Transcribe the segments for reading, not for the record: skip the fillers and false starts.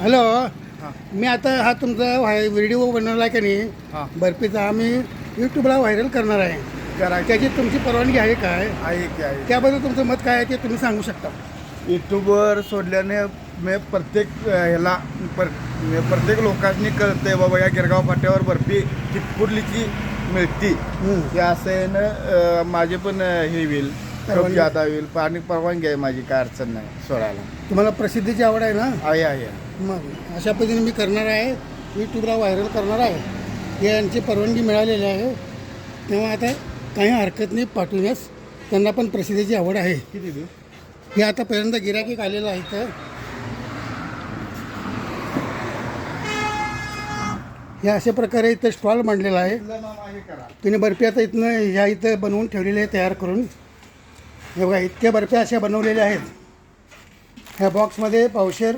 Hello. हां मी आता हा तुमचा व्हिडिओ बनवला आहे का नाही हां बर्फीचा, आम्ही यूट्यूबला व्हायरल करणार आहे. करा त्याची तुमची परवानगी आहे काय? आहे की आहे. त्याबद्दल तुमचं मत काय आहे ते तुम्ही सांगू शकता. यूट्यूबवर सोडल्याने मी प्रत्येक प्रत्येक लोकांनी कळतंय बाबा या गिरगाव फाट्यावर बर्फी चिटकुर्लीची मिळती. ते असं ना माझे पण हे होईल, खूप जादा होईल. पाणी परवानगी आहे माझी, काय अडचण नाही सोडायला. तुम्हाला प्रसिद्धीची आवड आहे ना? आहे आहे. मग अशा पद्धतीने मी करणार आहे, यूट्यूबला व्हायरल करणार आहे. यांची परवानगी मिळालेली आहे, तेव्हा आता काही हरकत नाही पाठवण्यास. त्यांना पण प्रसिद्धीची आवड आहे. किती देऊ? हे आता पहिल्यांदा गिराईक आलेलं आहे. तर हे अशा प्रकारे इथं स्टॉल मांडलेला आहे. तिने बर्फी आता इथनं ह्या इथं बनवून ठेवलेले आहे तयार करून. हे बघा, इतक्या बर्फ्या अशा बनवलेल्या आहेत. ह्या बॉक्समध्ये पावशेर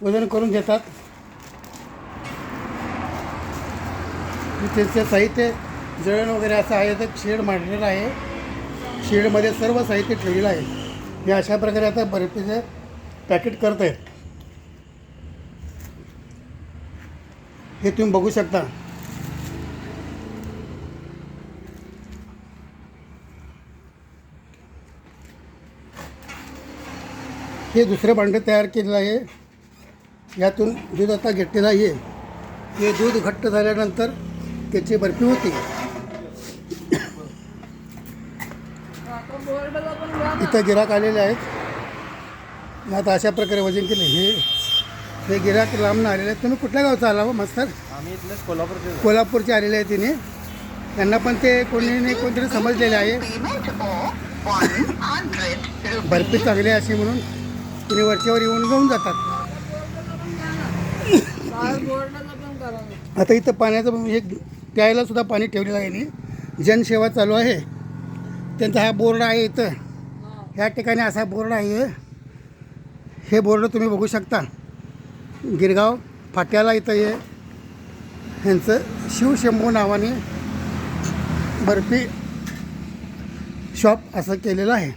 वजन करून घेतात. त्याचं साहित्य जळण वगैरे असं आहे. तर शेड मांडलेलं आहे. शेडमध्ये सर्व साहित्य ठेवलेलं आहे. हे अशा प्रकारे आता बर्फीचं पॅकेट करत आहेत. हे तुम्ही बघू शकता. हे दुसरं भांडं तयार केलेलं आहे. यातून दूध आता घेतलेलं आहे. हे दूध घट्ट झाल्यानंतर त्याची बर्फी होती. इथं गिराक आलेले आहेत. आता अशा प्रकारे वजन केलं. हे गिराक लांबनं आलेले आहेत. तुम्ही कुठल्या गावचा आला हो मास्तर? आम्ही इथलेच कोल्हापूरचे. कोल्हापूरचे आलेले आहे तिने. त्यांना पण ते कोणतरी समजलेले आहे बर्फी चांगली अशी म्हणून तिने वरच्यावर येऊन घेऊन जातात. आता इथं पाण्याचं हे प्यायला सुद्धा पाणी ठेवलेलं आहे. आणि जनसेवा चालू आहे. त्यांचा हा बोर्ड आहे इथं. ह्या ठिकाणी असा बोर्ड आहे. हे बोर्ड तुम्ही बघू शकता. गिरगाव फाट्याला इथं हे ह्यांचं शिवशंभू नावाने बर्फी शॉप असं केलेलं आहे.